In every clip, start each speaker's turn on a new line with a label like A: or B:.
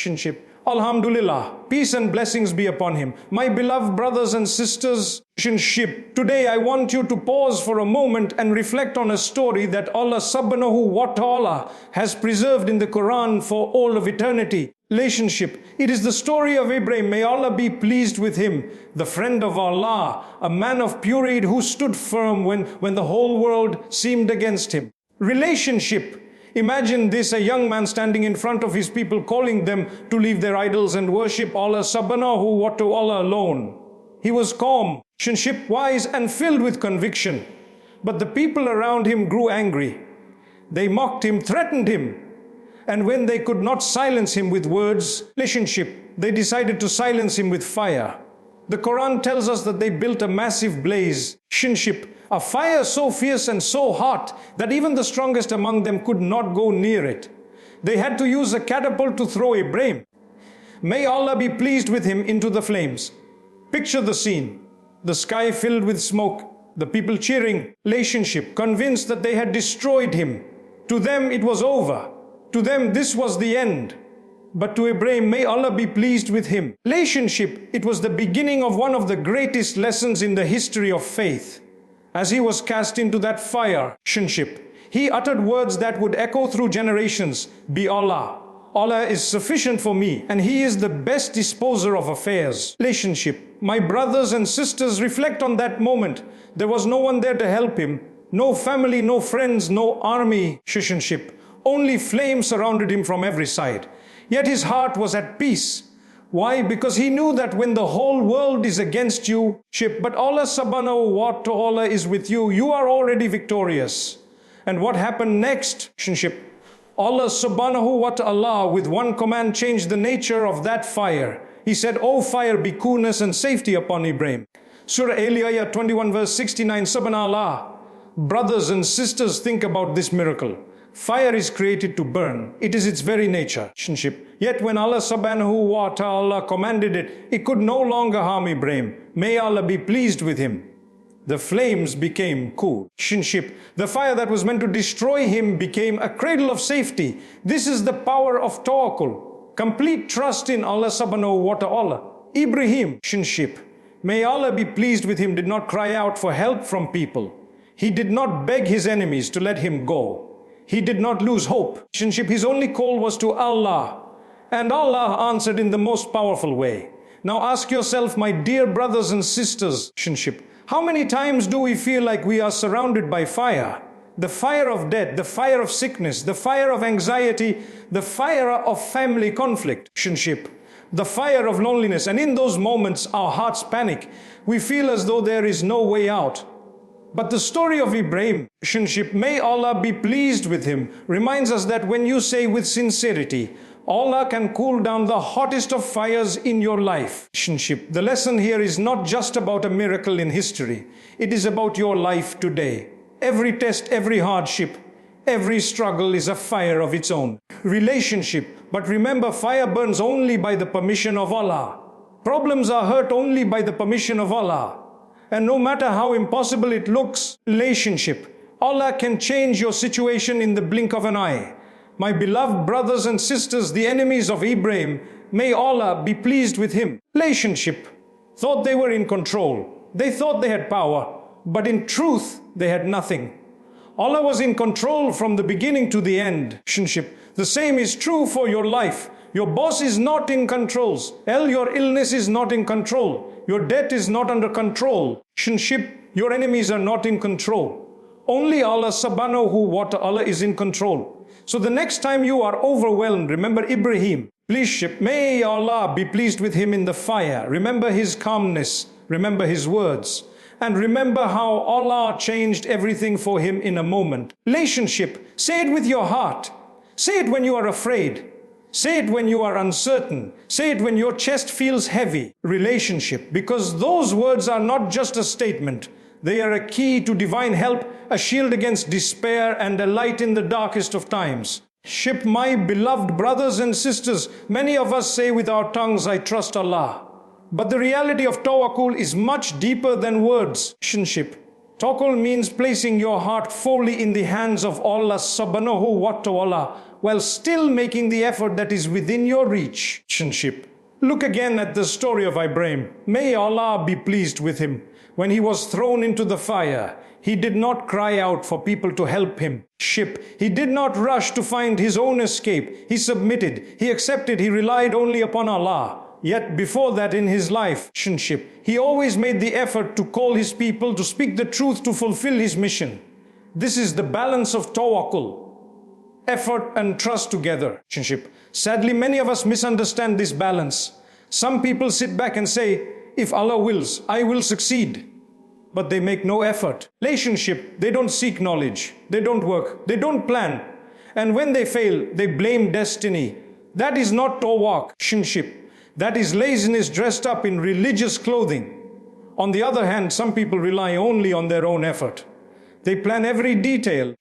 A: relationship. Alhamdulillah, peace and blessings be upon him. My beloved brothers and sisters, relationship. Today I want you to pause for a moment and reflect on a story that Allah subhanahu wa ta'ala has preserved in the Quran for all of eternity. Relationship. It is the story of Ibrahim, may Allah be pleased with him, the friend of Allah, a man of pure aid who stood firm when the whole world seemed against him. Relationship. Imagine this, a young man standing in front of his people, calling them to leave their idols and worship Allah subhanahu wa ta'ala alone. He was calm, relationship wise and filled with conviction. But the people around him grew angry. They mocked him, threatened him. And when they could not silence him with words, relationship, they decided to silence him with fire. The Quran tells us that they built a massive blaze, relationship, a fire so fierce and so hot that even the strongest among them could not go near it. They had to use a catapult to throw Ibrahim, may Allah be pleased with him, into the flames. Picture the scene, the sky filled with smoke, the people cheering, relationship, convinced that they had destroyed him. To them it was over. To them this was the end. But to Ibrahim, may Allah be pleased with him, relationship, it was the beginning of one of the greatest lessons in the history of faith. As he was cast into that fire, relationship, he uttered words that would echo through generations. Be Allah. Allah is sufficient for me, and He is the best disposer of affairs. Relationship. My brothers and sisters, reflect on that moment. There was no one there to help him. No family, no friends, no army. Relationship. Only flames surrounded him from every side. Yet his heart was at peace. Why? Because he knew that when the whole world is against you, but Allah subhanahu wa ta'ala is with you, you are already victorious. And what happened next? Allah subhanahu wa ta'ala with one command changed the nature of that fire. He said, O fire, be coolness and safety upon Ibrahim. Surah Al-Ayah 21 verse 69, Subhanallah. Brothers and sisters, think about this miracle. Fire is created to burn. It is its very nature. Yet when Allah subhanahu wa ta'ala commanded it, it could no longer harm Ibrahim. May Allah be pleased with him. The flames became cool. The fire that was meant to destroy him became a cradle of safety. This is the power of tawakkul. Complete trust in Allah subhanahu wa ta'ala. Ibrahim, may Allah be pleased with him, did not cry out for help from people. He did not beg his enemies to let him go. He did not lose hope. His only call was to Allah. And Allah answered in the most powerful way. Now ask yourself, my dear brothers and sisters, how many times do we feel like we are surrounded by fire? The fire of death, the fire of sickness, the fire of anxiety, the fire of family conflict, the fire of loneliness. And in those moments, our hearts panic. We feel as though there is no way out. But the story of Ibrahim, may Allah be pleased with him, reminds us that when you say with sincerity, Allah can cool down the hottest of fires in your life. The lesson here is not just about a miracle in history. It is about your life today. Every test, every hardship, every struggle is a fire of its own. Relationship. But remember, fire burns only by the permission of Allah. Problems are hurt only by the permission of Allah. And no matter how impossible it looks, relationship, Allah can change your situation in the blink of an eye. My beloved brothers and sisters, the enemies of Ibrahim, may Allah be pleased with him. Relationship, thought they were in control. They thought they had power, but in truth, they had nothing. Allah was in control from the beginning to the end. The same is true for your life. Your boss is not in control. Your illness is not in control. Your debt is not under control. Your enemies are not in control. Only Allah subhanahu wa ta'ala is in control. So the next time you are overwhelmed, remember Ibrahim. Please, may Allah be pleased with him in the fire. Remember his calmness. Remember his words. And remember how Allah changed everything for him in a moment. Relationship, say it with your heart. Say it when you are afraid. Say it when you are uncertain. Say it when your chest feels heavy. Relationship, because those words are not just a statement. They are a key to divine help, a shield against despair, and a light in the darkest of times. My beloved brothers and sisters, many of us say with our tongues, I trust Allah. But the reality of tawakkul is much deeper than words. Tawakkul means placing your heart fully in the hands of Allah subhanahu wa ta'ala. while still making the effort that is within your reach. Relationship. Look again at the story of Ibrahim. May Allah be pleased with him. When he was thrown into the fire, he did not cry out for people to help him. He did not rush to find his own escape. He submitted, he accepted, he relied only upon Allah. Yet before that in his life, he always made the effort to call his people to speak the truth to fulfill his mission. This is the balance of tawakkul, effort and trust together. Sadly, many of us misunderstand this balance. Some people sit back and say, if Allah wills, I will succeed. But they make no effort. Relationship, they don't seek knowledge. They don't work. They don't plan. And when they fail, they blame destiny. That is not tawakkul. That is laziness dressed up in religious clothing. On the other hand, some people rely only on their own effort. They plan every detail,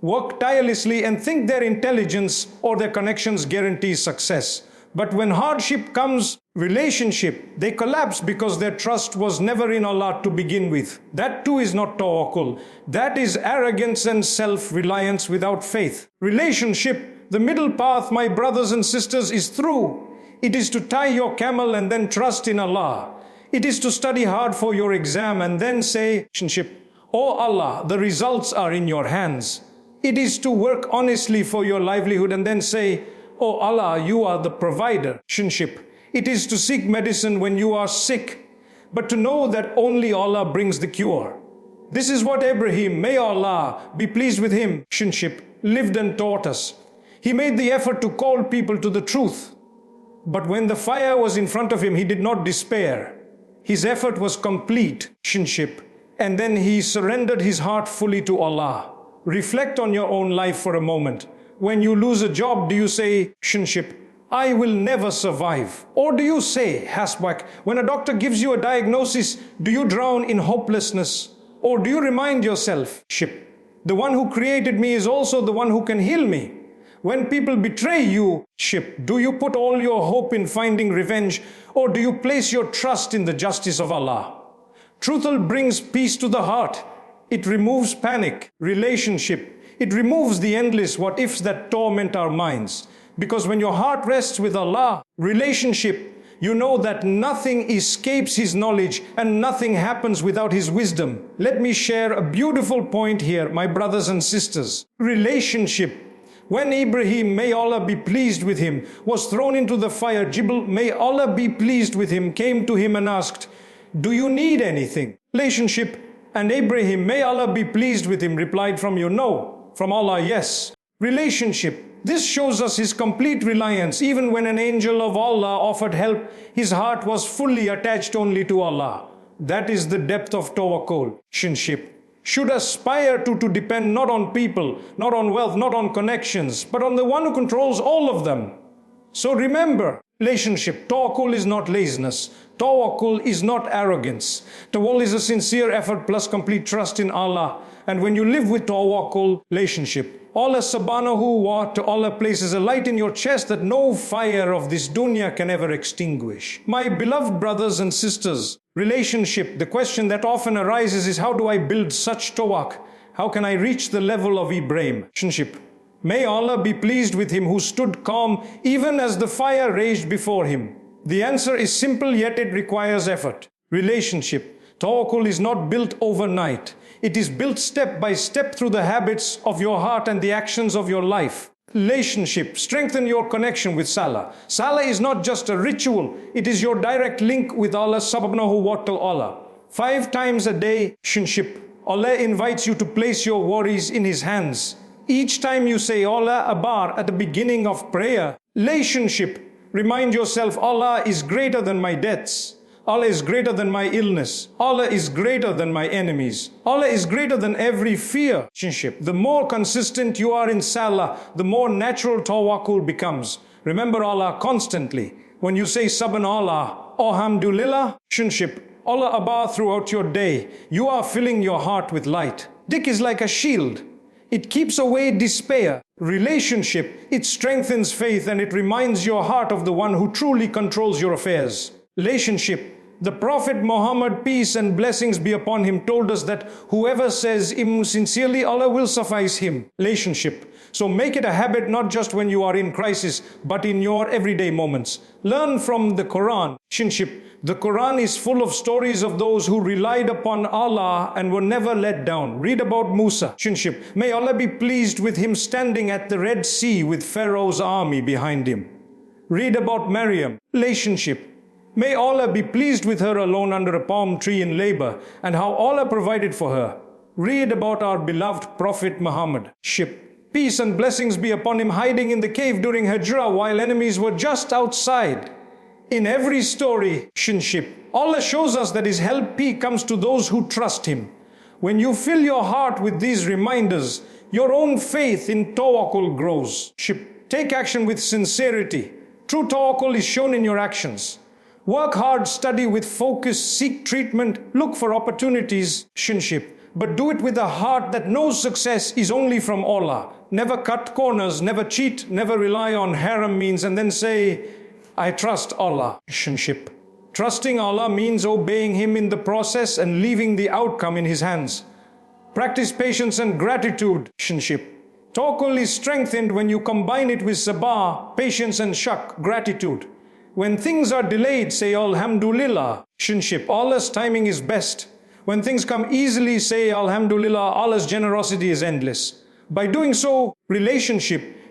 A: work tirelessly and think their intelligence or their connections guarantees success. But when hardship comes, relationship, they collapse because their trust was never in Allah to begin with. That too is not tawakkul. That is arrogance and self-reliance without faith. Relationship, the middle path, my brothers and sisters, is through. It is to tie your camel and then trust in Allah. It is to study hard for your exam and then say, Oh Allah, the results are in your hands. It is to work honestly for your livelihood and then say, Oh Allah, you are the provider. It is to seek medicine when you are sick, but to know that only Allah brings the cure. This is what Ibrahim, may Allah be pleased with him, lived and taught us. He made the effort to call people to the truth. But when the fire was in front of him, he did not despair. His effort was complete, and then he surrendered his heart fully to Allah. Reflect on your own life for a moment. When you lose a job, do you say, I will never survive? Or do you say, hasbak? When a doctor gives you a diagnosis, do you drown in hopelessness? Or do you remind yourself, the one who created me is also the one who can heal me? When people betray you, do you put all your hope in finding revenge? Or do you place your trust in the justice of Allah? Truthful brings peace to the heart. It removes panic, relationship. It removes the endless what-ifs that torment our minds. Because when your heart rests with Allah, relationship, you know that nothing escapes His knowledge and nothing happens without His wisdom. Let me share a beautiful point here, my brothers and sisters. Relationship. When Ibrahim, may Allah be pleased with him, was thrown into the fire, Jibril, may Allah be pleased with him, came to him and asked, do you need anything? Relationship. And Ibrahim, may Allah be pleased with him, replied from you, no. From Allah, yes. Relationship. This shows us his complete reliance. Even when an angel of Allah offered help, his heart was fully attached only to Allah. That is the depth of tawakkul. Should aspire to depend not on people, not on wealth, not on connections, but on the one who controls all of them. So remember, relationship, tawakkul is not laziness. Tawakkul is not arrogance. Tawakkul is a sincere effort plus complete trust in Allah. And when you live with tawakkul, relationship, Allah subhanahu wa ta'ala places a light in your chest that no fire of this dunya can ever extinguish. My beloved brothers and sisters, relationship, the question that often arises is, how do I build such tawakkul? How can I reach the level of Ibrahim? Relationship. May Allah be pleased with him who stood calm even as the fire raged before him. The answer is simple, yet it requires effort. Relationship. Tawakkul is not built overnight. It is built step by step through the habits of your heart and the actions of your life. Relationship. Strengthen your connection with Salah. Salah is not just a ritual. It is your direct link with Allah subhanahu wa ta'ala. 5 times a day, relationship. Allah invites you to place your worries in His hands. Each time you say Allah Akbar at the beginning of prayer, relationship. Remind yourself, Allah is greater than my debts. Allah is greater than my illness. Allah is greater than my enemies. Allah is greater than every fear. The more consistent you are in Salah, the more natural tawakkul becomes. Remember Allah constantly. When you say Subhanallah, Alhamdulillah, Allah Akbar throughout your day, you are filling your heart with light. Dhikr is like a shield. It keeps away despair. Relationship, it strengthens faith and it reminds your heart of the one who truly controls your affairs. Relationship. The Prophet Muhammad, peace and blessings be upon him, told us that whoever says sincerely, Allah will suffice him. Relationship. So make it a habit, not just when you are in crisis, but in your everyday moments. Learn from the Quran. Relationship. The Quran is full of stories of those who relied upon Allah and were never let down. Read about Musa. Relationship. May Allah be pleased with him standing at the Red Sea with Pharaoh's army behind him. Read about Maryam. Relationship. May Allah be pleased with her alone under a palm tree in labor and how Allah provided for her. Read about our beloved Prophet Muhammad. Peace and blessings be upon him hiding in the cave during Hijrah while enemies were just outside. In every story, Allah shows us that His help comes to those who trust Him. When you fill your heart with these reminders, your own faith in tawakkul grows. Take action with sincerity. True tawakkul is shown in your actions. Work hard, study with focus, seek treatment, look for opportunities. But do it with a heart that knows success is only from Allah. Never cut corners, never cheat, never rely on haram means and then say, I trust Allah. Trusting Allah means obeying Him in the process and leaving the outcome in His hands. Practice patience and gratitude. Tawakkul is strengthened when you combine it with sabr, patience and shukr, gratitude. When things are delayed, say Alhamdulillah. Allah's timing is best. When things come easily, say Alhamdulillah, Allah's generosity is endless. By doing so,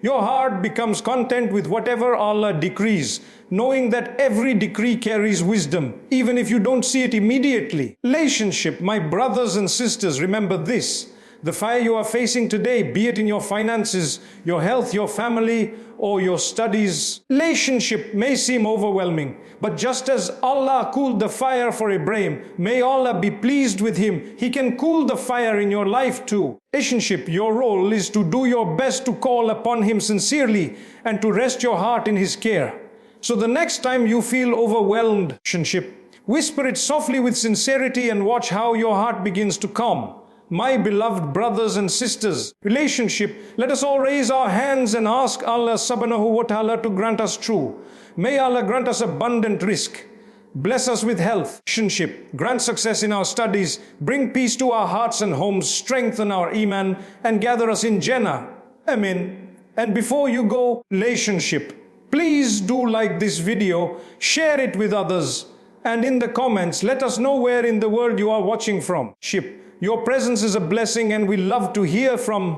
A: your heart becomes content with whatever Allah decrees, knowing that every decree carries wisdom, even if you don't see it immediately. My brothers and sisters, remember this. The fire you are facing today, be it in your finances, your health, your family, or your studies, may seem overwhelming. But just as Allah cooled the fire for Ibrahim, may Allah be pleased with him. He can cool the fire in your life too. Your role is to do your best to call upon Him sincerely and to rest your heart in His care. So the next time you feel overwhelmed, whisper it softly with sincerity and watch how your heart begins to calm. My beloved brothers and sisters, let us all raise our hands and ask Allah subhanahu wa ta'ala to grant us true. May Allah grant us abundant rizq. Bless us with health, grant success in our studies, bring peace to our hearts and homes, strengthen our Iman, and gather us in Jannah. Amen. And before you go, please do like this video, share it with others, and in the comments, let us know where in the world you are watching from. Your presence is a blessing and we love to hear from